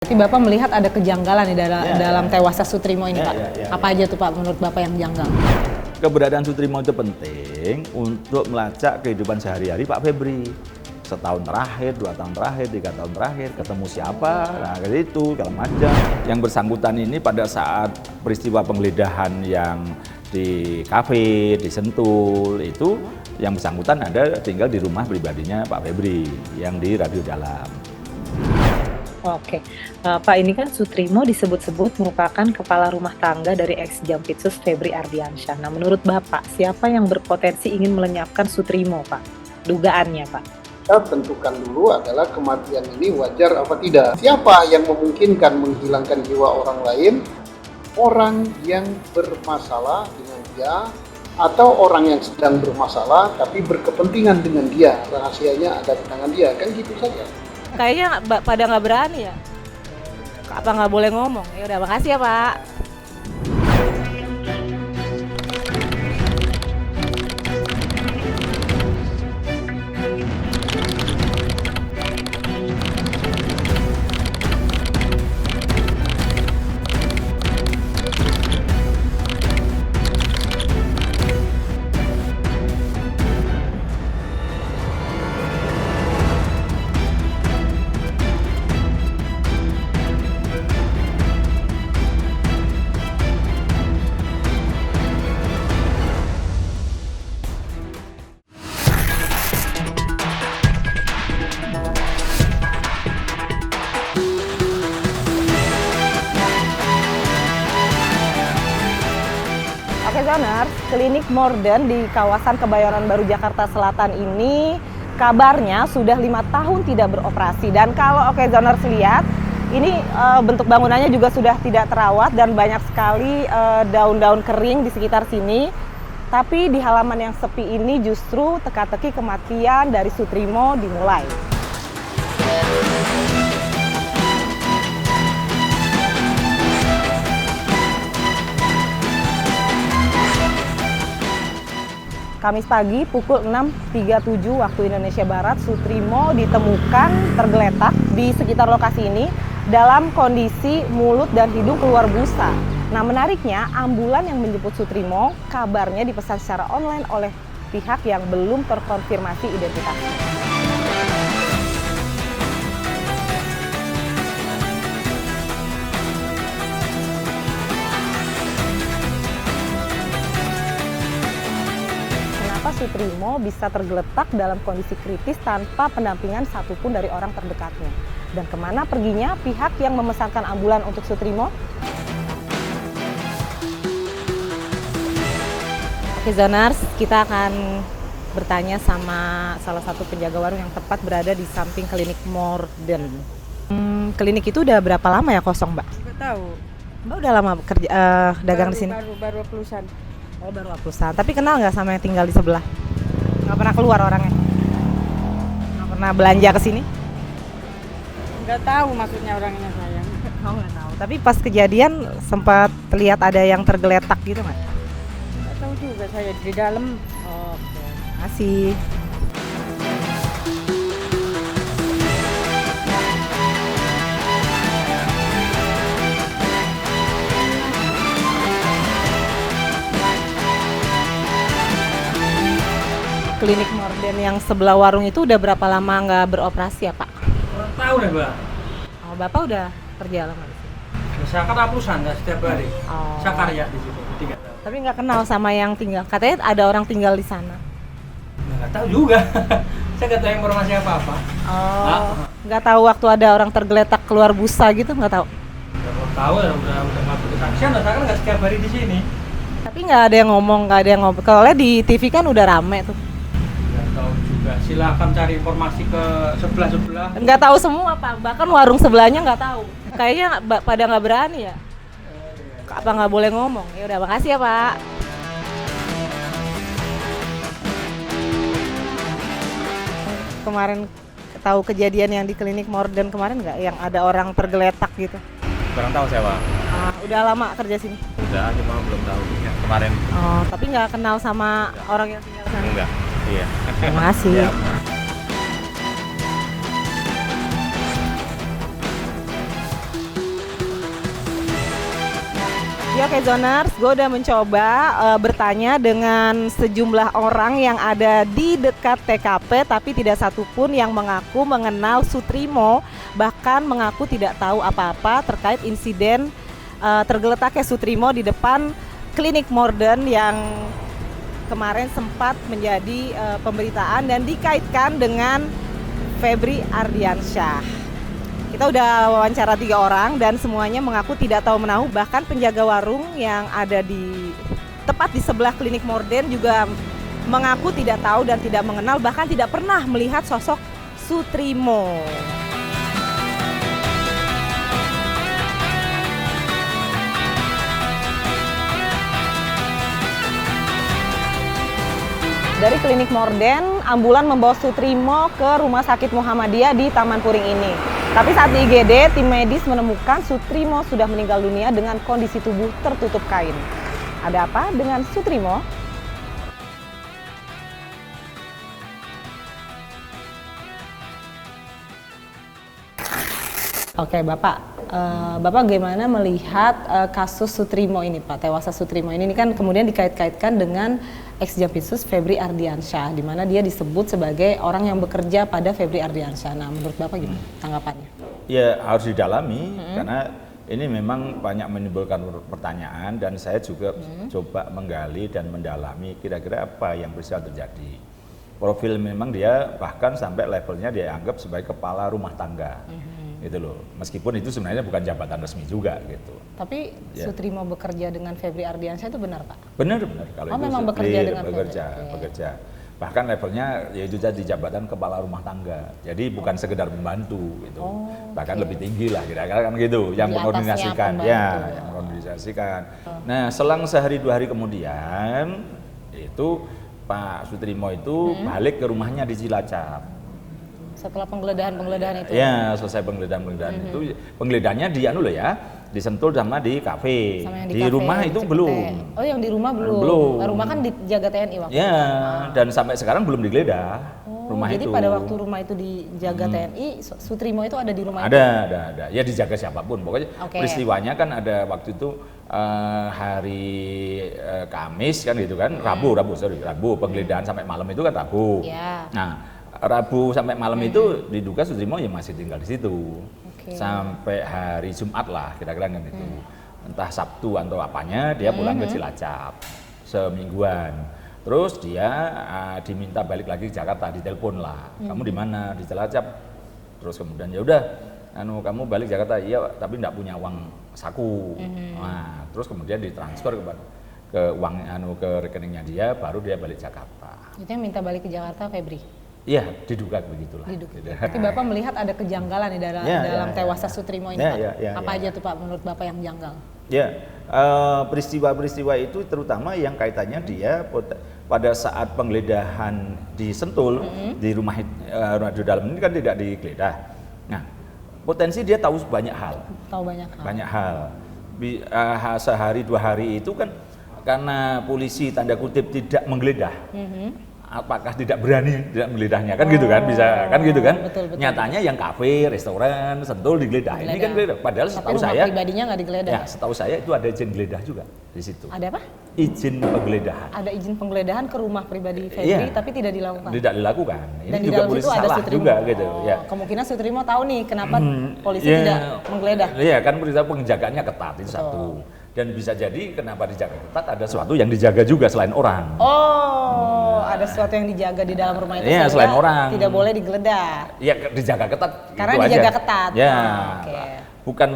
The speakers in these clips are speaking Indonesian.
Berarti Bapak melihat ada kejanggalan di dalam tewasnya Sutrimo ini, Pak? Apa aja tuh Pak menurut Bapak yang janggal? Keberadaan Sutrimo itu penting untuk melacak kehidupan sehari-hari Pak Febri. Setahun terakhir, 2 tahun terakhir, 3 tahun terakhir, ketemu siapa, nah kayak itu, kalau macam. Yang bersangkutan ini pada saat peristiwa penggeledahan yang di kafe, di Sentul, itu yang bersangkutan ada tinggal di rumah pribadinya Pak Febri, yang di Radio Dalam. Oke, Pak, ini kan Sutrimo disebut-sebut merupakan kepala rumah tangga dari ex-Jampitsus Febri Ardiansyah. Nah, menurut Bapak, siapa yang berpotensi ingin melenyapkan Sutrimo, Pak? Dugaannya, Pak? Kita tentukan dulu adalah kematian ini wajar apa tidak. Siapa yang memungkinkan menghilangkan jiwa orang lain? Orang yang bermasalah dengan dia, atau orang yang sedang bermasalah tapi berkepentingan dengan dia. Rahasianya ada di tangan dia, kan gitu saja. Kayaknya pada nggak berani ya? Apa nggak boleh ngomong? Ya udah, makasih ya Pak. Oke Zoners, klinik Morden di kawasan Kebayoran Baru Jakarta Selatan ini kabarnya sudah 5 tahun tidak beroperasi. Dan kalau Oke Zoners lihat, ini bentuk bangunannya juga sudah tidak terawat dan banyak sekali daun-daun kering di sekitar sini. Tapi di halaman yang sepi ini justru teka-teki kematian dari Sutrimo dimulai. Kamis pagi pukul 6.37 waktu Indonesia Barat, Sutrimo ditemukan tergeletak di sekitar lokasi ini dalam kondisi mulut dan hidung keluar busa. Nah, menariknya ambulan yang menjemput Sutrimo kabarnya dipesan secara online oleh pihak yang belum terkonfirmasi identitasnya. Sutrimo bisa tergeletak dalam kondisi kritis tanpa pendampingan satupun dari orang terdekatnya. Dan kemana perginya pihak yang memesankan ambulan untuk Sutrimo? Oke Zoners, kita akan bertanya sama salah satu penjaga warung yang tepat berada di samping klinik Morden. Klinik itu udah berapa lama ya kosong, Mbak? Nggak tahu. Mbak udah lama kerja dagang di sini? Baru pelusan. Oh, baru perusahaan. Tapi kenal nggak sama yang tinggal di sebelah? Nggak pernah keluar orangnya? Nggak pernah belanja ke sini? Nggak tahu maksudnya orangnya sayang. Oh, nggak tahu. Tapi pas kejadian sempat lihat ada yang tergeletak gitu nggak? Nggak tahu juga saya di dalam. Oke, makasih. Klinik Morden yang sebelah warung itu udah berapa lama nggak beroperasi ya Pak? Kurang tahu deh Mbak. Oh, Bapak udah kerja lama di sini? Saya kan perusahaan nggak setiap hari. Oh. Saya karya di situ 3 tahun. Tapi nggak kenal sama yang tinggal. Katanya ada orang tinggal di sana. Nggak tahu juga. Saya nggak tahu informasi apa-apa. Oh. Nggak tahu waktu ada orang tergeletak keluar busa gitu, nggak tahu? Nggak tahu ya udah nggak berkesaksian. Saya kan nggak setiap hari di sini. Tapi nggak ada yang ngomong, nggak ada yang ngobrol. Kalau di TV kan udah rame tuh. Nggak tahu juga. Silakan cari informasi ke sebelah-sebelah. Nggak tahu semua Pak. Bahkan warung sebelahnya nggak tahu. Kayaknya pada nggak berani ya. Apa nggak boleh ngomong? Ya udah, makasih ya Pak. Kemarin tahu kejadian yang di klinik Morden kemarin nggak? Yang ada orang tergeletak gitu. Kurang tahu saya, Pak. Udah lama kerja sini? Udah, cuma belum tahu ya, kemarin. Oh, tapi nggak kenal sama orang yang tinggal sana? Enggak. Iya. Terima kasih. Ya. Ya oke Zoners, gue udah mencoba bertanya dengan sejumlah orang yang ada di dekat TKP, tapi tidak satupun yang mengaku mengenal Sutrimo, bahkan mengaku tidak tahu apa-apa terkait insiden tergeletaknya Sutrimo di depan klinik modern yang kemarin sempat menjadi pemberitaan dan dikaitkan dengan Febri Ardiansyah. Kita udah wawancara 3 orang dan semuanya mengaku tidak tahu menahu, bahkan penjaga warung yang ada di tepat di sebelah klinik modern juga mengaku tidak tahu dan tidak mengenal, bahkan tidak pernah melihat sosok Sutrimo. Dari klinik Morden, ambulan membawa Sutrimo ke Rumah Sakit Muhammadiyah di Taman Puring ini. Tapi saat di IGD, tim medis menemukan Sutrimo sudah meninggal dunia dengan kondisi tubuh tertutup kain. Ada apa dengan Sutrimo? Oke, Bapak. Bapak bagaimana melihat kasus Sutrimo ini, Pak? Tewasnya Sutrimo ini kan kemudian dikait-kaitkan dengan ex-Jampitsus Febri Ardiansyah, di mana dia disebut sebagai orang yang bekerja pada Febri Ardiansyah. Nah, menurut Bapak gimana tanggapannya? Ya harus didalami karena ini memang banyak menimbulkan pertanyaan dan saya juga coba menggali dan mendalami kira-kira apa yang bisa terjadi. Profil memang dia bahkan sampai levelnya dia anggap sebagai kepala rumah tangga. Gitu loh. Meskipun itu sebenarnya bukan jabatan resmi juga gitu. Tapi Sutrimo bekerja dengan Febri Ardiansyah itu benar, Pak? Benar. Kalau itu memang bekerja dengan bekerja. Bahkan levelnya yaitu jadi jabatan kepala rumah tangga. Jadi bukan sekedar membantu gitu. Bahkan lebih tinggi lah kira-kira kan gitu yang mengkoordinasikan yang mengkoordinasikan. Nah, selang sehari 2 hari kemudian itu Pak Sutrimo itu balik ke rumahnya di Cilacap. Setelah penggeledahan itu? Ya, selesai penggeledahan itu, penggeledahannya di anu loh ya, di Sentul sama di kafe. Di rumah itu belum. Oh, yang di rumah belum? Belum. Rumah kan dijaga TNI waktu itu? Ya, dan sampai sekarang belum digeledah rumah jadi itu. Jadi pada waktu rumah itu dijaga TNI, Sutrimo itu ada di rumah itu? Ada. Ya dijaga siapapun, pokoknya peristiwanya kan ada waktu itu hari Kamis kan gitu kan, Rabu, penggeledahan sampai malam itu kan Rabu. Ya. Nah, Rabu sampai malam itu diduga Sutrimo ya masih tinggal di situ sampai hari Jumat lah kira-kira kan itu. Entah Sabtu atau apanya dia pulang ke Cilacap semingguan. Terus dia diminta balik lagi ke Jakarta, ditelepon lah. Kamu di mana? Di Cilacap. Terus kemudian ya udah, kamu balik Jakarta. Iya, tapi enggak punya uang saku. Nah, terus kemudian ditransfer ke uang ke rekeningnya dia, baru dia balik Jakarta. Itu yang minta balik ke Jakarta Febri? Iya, diduga begitulah. Tapi Bapak melihat ada kejanggalan di dalam tewasnya Sutrimo ini, Pak? Apa aja tuh Pak menurut Bapak yang janggal? Ya, peristiwa-peristiwa itu terutama yang kaitannya dia pada saat penggeledahan di Sentul, di rumah di dalam ini kan tidak digeledah. Nah, potensi dia tahu banyak hal. Banyak hal. Sehari 2 hari itu kan karena polisi tanda kutip tidak menggeledah. Apakah tidak berani tidak menggledahnya kan gitu kan, bisa kan gitu kan. Betul. Nyatanya yang kafe, restoran, Sentul digeledah. Ini kan geledah. Padahal setahu saya pribadinya nggak digeledah. Ya, setahu saya itu ada izin geledah juga di situ. Ada apa? Izin penggeledahan. Ada izin penggeledahan ke rumah pribadi Febri tapi tidak dilakukan. Tidak dilakukan. Ini dan juga polisi salah juga gitu ya. Kemungkinan Sutrimo tahu nih kenapa polisi tidak menggeledah. Iya, kan perintah penjagaannya ketat itu satu. Dan bisa jadi kenapa dijaga ketat ada sesuatu yang dijaga juga selain orang. Ada sesuatu yang dijaga di dalam rumah itu. Iya, selain orang. Tidak boleh digeledah. Iya, dijaga ketat. Karena gitu dijaga aja. ketat. Ya. Bukan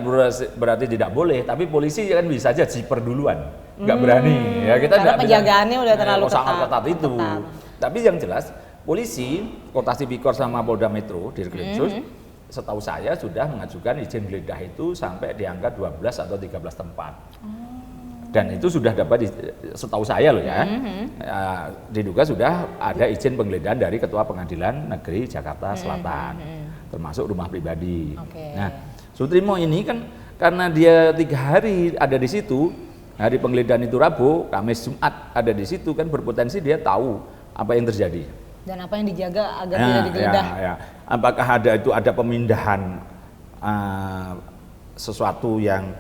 berarti tidak boleh, tapi polisi kan bisa aja jiper duluan. Nggak berani. Ya, kita karena penjagaannya udah terlalu sangat ketat itu. Tapi yang jelas polisi Kota Tipikor sama Polda Metro Dirkrimsus setahu saya sudah mengajukan izin geledah itu sampai di angka 12 atau 13 tempat. Dan itu sudah dapat, setahu saya loh ya, diduga sudah ada izin penggeledahan dari Ketua Pengadilan Negeri Jakarta Selatan, termasuk rumah pribadi. Nah, Sutrimo ini kan karena dia 3 hari ada di situ, hari penggeledahan itu Rabu, Kamis, Jumat ada di situ kan berpotensi dia tahu apa yang terjadi. Dan apa yang dijaga agar tidak digeledah. Apakah ada pemindahan sesuatu yang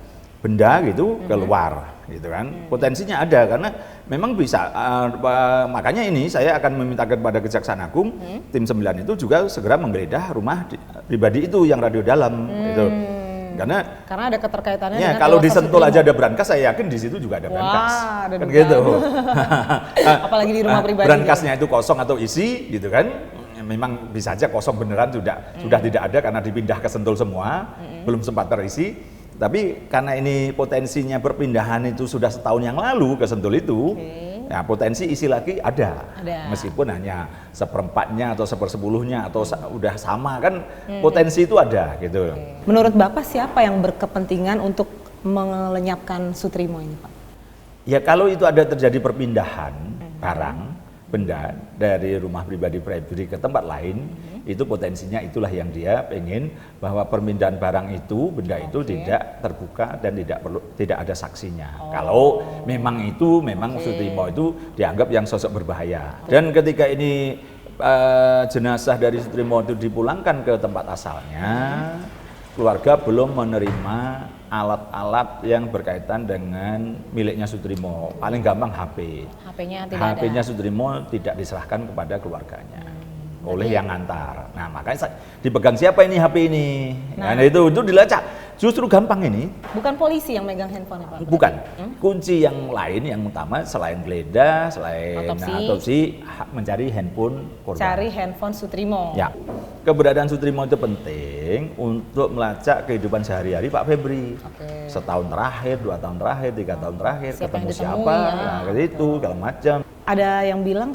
benda gitu keluar gitu kan. Potensinya ada karena memang bisa makanya ini saya akan meminta kepada Kejaksaan Agung tim 9 itu juga segera menggeledah rumah pribadi itu yang radio dalam gitu. Karena ada keterkaitannya ya, dengan kalau tewas di Sentul Sutrimo. aja ada brankas, saya yakin di situ juga ada brankas. Ada Kan dugaan. gitu. Apalagi di rumah pribadi. Brankasnya itu kosong atau isi gitu kan. Memang bisa aja kosong beneran sudah tidak ada karena dipindah ke Sentul semua, belum sempat terisi. Tapi karena ini potensinya perpindahan itu sudah setahun yang lalu ke Sentul itu, ya potensi isi lagi ada. Meskipun hanya seperempatnya atau sepersepuluhnya atau udah sama kan, potensi itu ada gitu. Menurut Bapak siapa yang berkepentingan untuk melenyapkan Sutrimo ini, Pak? Ya kalau itu ada terjadi perpindahan barang, benda dari rumah pribadi Febri ke tempat lain, itu potensinya itulah yang dia pengen bahwa perpindahan barang itu, benda itu tidak terbuka dan tidak ada saksinya. Kalau memang Sutrimo itu dianggap yang sosok berbahaya. Dan ketika ini jenazah dari Sutrimo itu dipulangkan ke tempat asalnya, keluarga belum menerima alat-alat yang berkaitan dengan miliknya Sutrimo. Paling gampang HP. HP-nya Sutrimo tidak diserahkan kepada keluarganya oleh yang ngantar. Nah, makanya dipegang siapa ini HP ini? Nah, itu dilacak. Justru gampang ini. Bukan polisi yang megang handphone, Pak? Bukan. Kunci yang lain yang utama selain geledah, selain autopsi, mencari handphone korban. Cari handphone Sutrimo. Ya. Keberadaan Sutrimo itu penting untuk melacak kehidupan sehari-hari Pak Febri. Setahun terakhir, 2 tahun terakhir, 3 tahun terakhir, ketemu siapa, nah itu segala macam. Ada yang bilang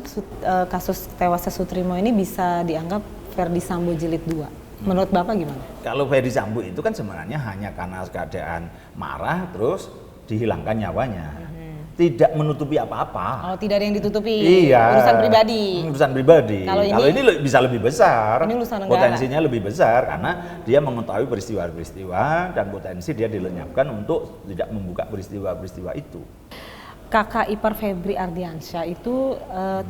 kasus tewasnya Sutrimo ini bisa dianggap Ferdi Sambo jilid 2. Menurut Bapak gimana? Kalau Ferdi Sambo itu kan sebenarnya hanya karena keadaan marah terus dihilangkan nyawanya. Tidak menutupi apa-apa. Oh, tidak ada yang ditutupi. Iya. Urusan pribadi. Urusan pribadi. Kalau ini bisa lebih besar. Ini urusan negara. Potensinya lebih besar karena dia mengetahui peristiwa-peristiwa dan potensi dia dilenyapkan untuk tidak membuka peristiwa-peristiwa itu. Kakak ipar Febri Ardiansyah itu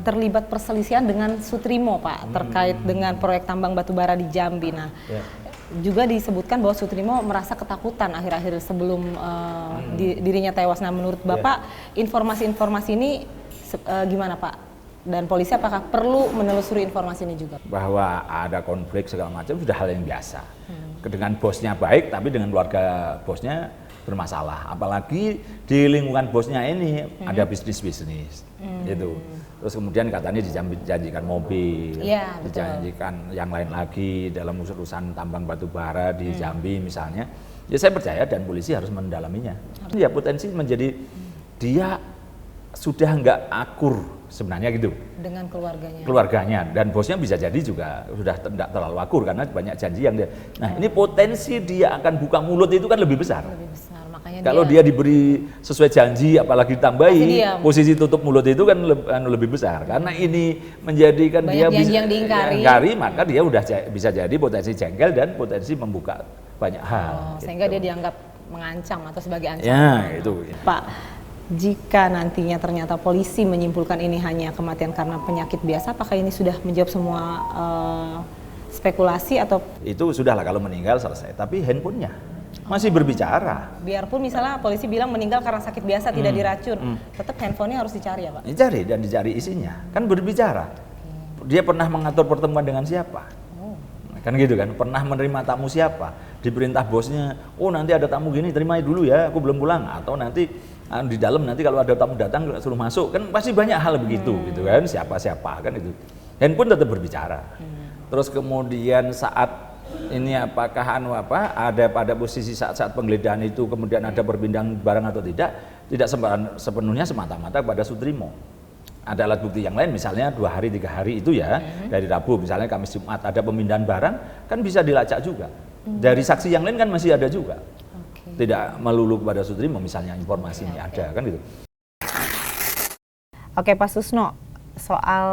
terlibat perselisihan dengan Sutrimo, Pak, terkait dengan proyek tambang batubara di Jambi. Nah, juga disebutkan bahwa Sutrimo merasa ketakutan akhir-akhir sebelum dirinya tewas. Nah, menurut Bapak, informasi-informasi ini gimana, Pak? Dan polisi apakah perlu menelusuri informasi ini juga? Bahwa ada konflik segala macam sudah hal yang biasa. Dengan bosnya baik, tapi dengan keluarga bosnya bermasalah. Apalagi di lingkungan bosnya ini ada bisnis-bisnis, gitu. Terus kemudian katanya dijanjikan mobil, dijanjikan yang lain lagi dalam urusan tambang batu bara di Jambi misalnya. Ya saya percaya dan polisi harus mendalaminya. Ya potensi menjadi dia sudah nggak akur sebenarnya gitu dengan keluarganya dan bosnya bisa jadi juga sudah tidak terlalu akur karena banyak janji yang dia. Nah ini potensi dia akan buka mulut itu kan lebih besar. Makanya kalau dia diberi sesuai janji apalagi ditambahi posisi tutup mulut itu kan lebih besar karena ini menjadikan banyak dia bisa yang diingkari maka dia udah bisa jadi potensi jengkel dan potensi membuka banyak hal. Sehingga dia dianggap mengancam atau sebagai ancaman. Ya itu. Pak, jika nantinya ternyata polisi menyimpulkan ini hanya kematian karena penyakit biasa, apakah ini sudah menjawab semua spekulasi atau? Itu sudahlah kalau meninggal selesai, tapi handphonenya masih berbicara. Biarpun misalnya polisi bilang meninggal karena sakit biasa tidak diracun, tetap handphonenya harus dicari ya Pak? Dicari dan dicari isinya, kan berbicara. Dia pernah mengatur pertemuan dengan siapa? Kan gitu kan, pernah menerima tamu siapa? Diperintah bosnya, oh nanti ada tamu gini terima dulu ya, aku belum pulang. Atau nanti di dalam nanti kalau ada tamu datang suruh masuk, kan pasti banyak hal begitu gitu kan, siapa-siapa kan itu. Handphone tetap berbicara. Terus kemudian saat ini apakah ada pada posisi saat-saat penggeledahan itu kemudian ada perpindahan barang atau tidak sepenuhnya semata-mata pada Sutrimo. Ada alat bukti yang lain misalnya 2 hari 3 hari itu ya dari Rabu misalnya Kamis Jumat ada pemindahan barang kan bisa dilacak juga. Dari saksi yang lain kan masih ada juga. Tidak melulu kepada Sutrimo misalnya informasi ini ada kan gitu. Oke Pak Susno, soal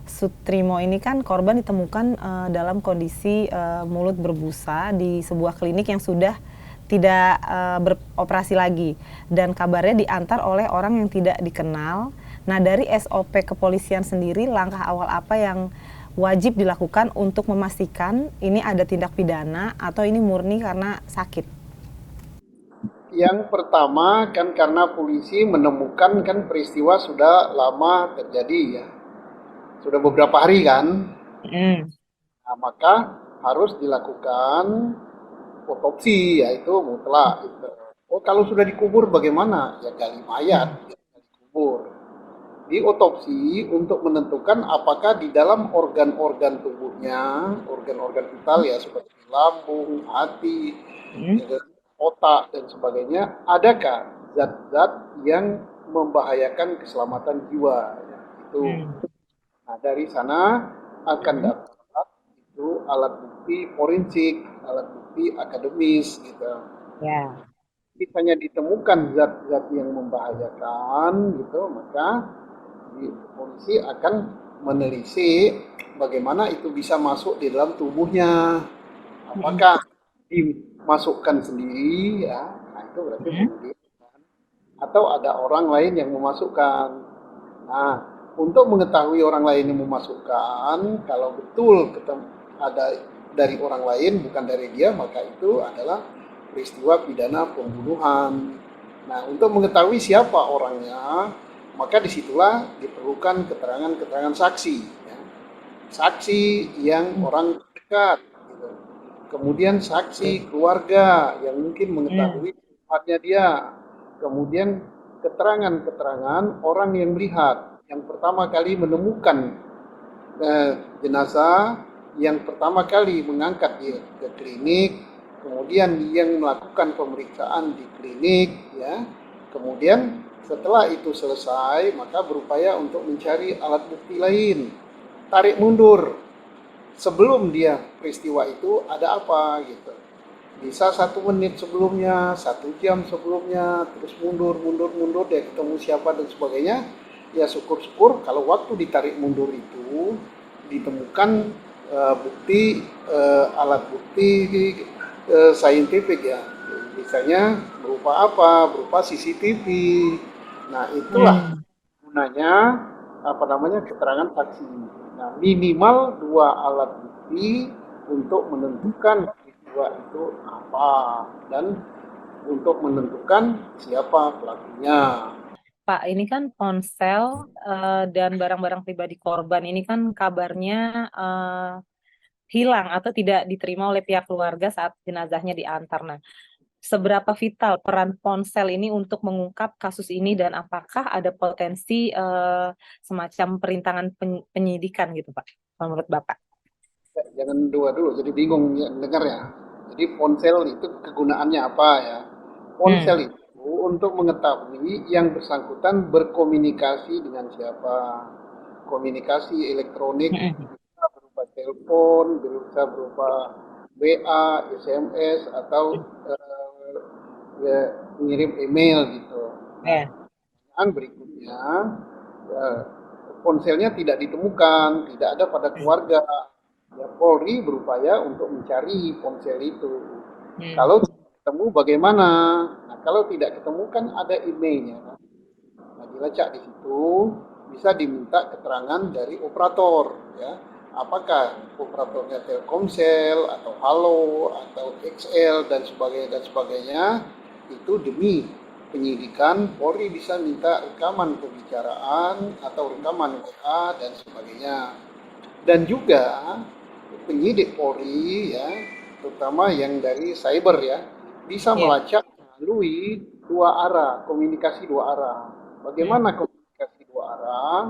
Sutrimo ini kan korban ditemukan dalam kondisi mulut berbusa di sebuah klinik yang sudah tidak beroperasi lagi dan kabarnya diantar oleh orang yang tidak dikenal. Nah dari SOP kepolisian sendiri langkah awal apa yang wajib dilakukan untuk memastikan ini ada tindak pidana atau ini murni karena sakit? Yang pertama kan karena polisi menemukan kan peristiwa sudah lama terjadi ya, sudah beberapa hari kan. Mm. Nah, maka harus dilakukan otopsi, yaitu mutlak. Gitu. Oh, kalau sudah dikubur bagaimana? Ya gali mayat, ya, dikubur. Diotopsi untuk menentukan apakah di dalam organ-organ tubuhnya, organ-organ vital ya seperti lambung, hati, Mm. ya, otak dan sebagainya, adakah zat-zat yang membahayakan keselamatan jiwa? Ya, itu. Mm. Nah, dari sana akan Mm. dapat itu alat bukti forensik, alat bukti akademis gitu. Ya. Misalnya ditemukan zat-zat yang membahayakan gitu, maka polisi akan menelisik bagaimana itu bisa masuk di dalam tubuhnya. Mm. Apakah dimasukkan sendiri ya, nah itu berarti Mm. penyelidikan. Atau ada orang lain yang memasukkan. Nah, untuk mengetahui orang lain yang memasukkan, kalau betul ada dari orang lain bukan dari dia, maka itu adalah peristiwa pidana pembunuhan. Nah, untuk mengetahui siapa orangnya, maka disitulah diperlukan keterangan-keterangan saksi. Ya. Saksi yang orang dekat. Gitu. Kemudian saksi keluarga yang mungkin Mm. mengetahui tempatnya dia. Kemudian keterangan-keterangan orang yang melihat, yang pertama kali menemukan jenazah, yang pertama kali mengangkat dia ke klinik, kemudian yang melakukan pemeriksaan di klinik, ya. Kemudian setelah itu selesai, maka berupaya untuk mencari alat bukti lain. Tarik mundur sebelum dia peristiwa itu ada apa gitu. Bisa 1 menit sebelumnya, 1 jam sebelumnya, terus mundur dia ketemu siapa dan sebagainya. Ya syukur-syukur kalau waktu ditarik mundur itu ditemukan bukti alat bukti saintifik ya. Misalnya berupa apa? Berupa CCTV. Nah itulah gunanya apa namanya keterangan saksi. Nah minimal 2 alat bukti untuk menentukan peristiwa itu apa dan untuk menentukan siapa pelakunya. Pak, ini kan ponsel dan barang-barang pribadi korban ini kan kabarnya hilang atau tidak diterima oleh pihak keluarga saat jenazahnya diantar. Nah, seberapa vital peran ponsel ini untuk mengungkap kasus ini dan apakah ada potensi semacam perintangan penyidikan gitu, Pak, menurut Bapak? Jangan dua dulu, jadi bingung ya, dengar ya. Jadi ponsel itu kegunaannya apa ya? Hmm. Ponsel itu untuk mengetahui yang bersangkutan berkomunikasi dengan siapa. Komunikasi elektronik Hmm. bisa berupa telepon, bisa berupa WA, SMS atau ya, mengirim email gitu. Nah, Ya. pertanyaan berikutnya, eh, ponselnya tidak ditemukan, tidak ada pada keluarga. Ya, Polri berupaya untuk mencari ponsel itu. Hmm. Kalau tidak ketemu bagaimana? Nah, kalau tidak ketemu kan ada emailnya. Nah, dilacak di situ bisa diminta keterangan dari operator. Ya, apakah operatornya Telkomsel atau Halo atau XL dan sebagainya itu demi penyidikan Polri bisa minta rekaman pembicaraan atau rekaman WA dan sebagainya. Dan juga penyidik Polri ya, terutama yang dari cyber ya, bisa Ya. melacak melalui 2 arah, komunikasi 2 arah. Bagaimana komunikasi 2 arah?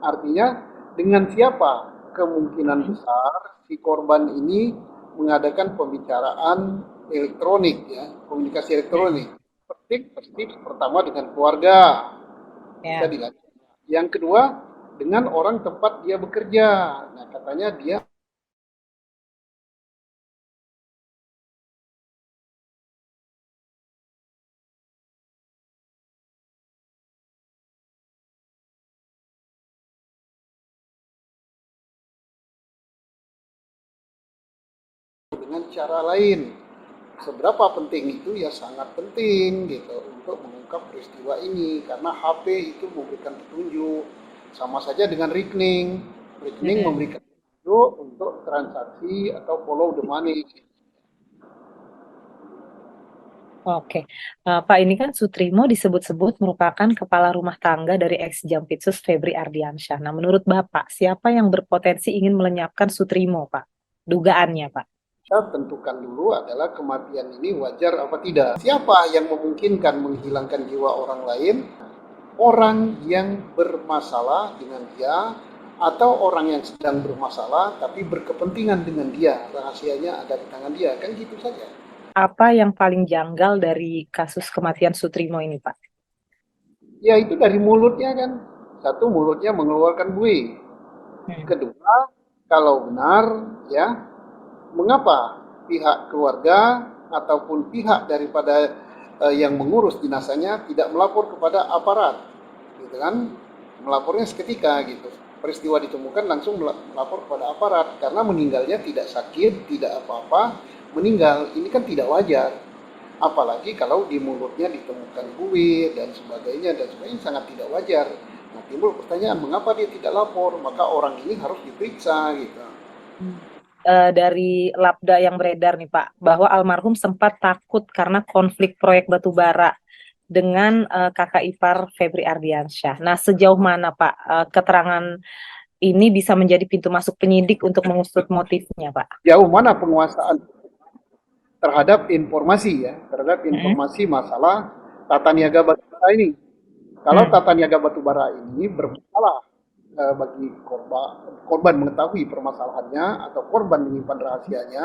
Artinya dengan siapa kemungkinan besar si korban ini mengadakan pembicaraan elektronik ya, komunikasi elektronik. Pertama pertama dengan keluarga bisa Ya. dilakukan. Yang kedua dengan orang tempat dia bekerja. Nah, katanya dia dengan cara lain. Seberapa penting itu ya sangat penting gitu untuk mengungkap peristiwa ini karena HP itu memberikan petunjuk sama saja dengan rekening. Rekening memberikan petunjuk untuk transaksi atau follow the money. Oke, Pak ini kan Sutrimo disebut-sebut merupakan kepala rumah tangga dari ex-Jampitsus Febri Ardiansyah. Nah, menurut Bapak, siapa yang berpotensi ingin melenyapkan Sutrimo, Pak? Dugaannya, Pak. Kita tentukan dulu adalah kematian ini wajar apa tidak. Siapa yang memungkinkan menghilangkan jiwa orang lain? Orang yang bermasalah dengan dia atau orang yang sedang bermasalah tapi berkepentingan dengan dia. Rahasianya ada di tangan dia, kan gitu saja. Apa yang paling janggal dari kasus kematian Sutrimo ini, Pak? Ya itu dari mulutnya kan. Satu, mulutnya mengeluarkan buih. Kedua, kalau benar ya, mengapa pihak keluarga ataupun pihak daripada yang mengurus jenazahnya tidak melapor kepada aparat, gitu kan? Melapornya seketika gitu. Peristiwa ditemukan langsung melapor kepada aparat karena meninggalnya tidak sakit, tidak apa-apa, meninggal. Ini kan tidak wajar. Apalagi kalau di mulutnya ditemukan buih dan sebagainya sangat tidak wajar. Nah, timbul pertanyaan mengapa dia tidak lapor? Maka orang ini harus diperiksa gitu. Dari labda yang beredar nih Pak, bahwa almarhum sempat takut karena konflik proyek batubara dengan kakak ipar Febri Ardiansyah. Nah, sejauh mana Pak keterangan ini bisa menjadi pintu masuk penyidik untuk mengusut motifnya, Pak? Jauh mana penguasaan terhadap informasi ya, terhadap informasi masalah tata niaga batubara ini. Kalau tata niaga batubara ini bermasalah bagi korban mengetahui permasalahannya atau korban menyimpan rahasianya,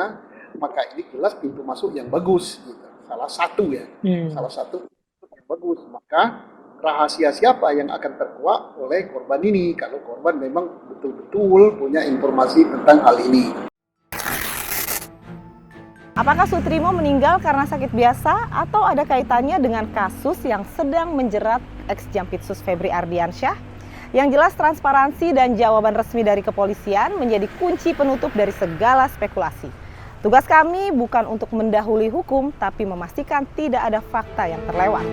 maka ini jelas pintu masuk yang bagus gitu. Salah satu ya, salah satu yang bagus. Maka rahasia siapa yang akan terkuak oleh korban ini kalau korban memang betul-betul punya informasi tentang hal ini. Apakah Sutrimo meninggal karena sakit biasa atau ada kaitannya dengan kasus yang sedang menjerat ex-Jampitsus Febri Ardiansyah? Yang jelas transparansi dan jawaban resmi dari kepolisian menjadi kunci penutup dari segala spekulasi. Tugas kami bukan untuk mendahului hukum, tapi memastikan tidak ada fakta yang terlewat.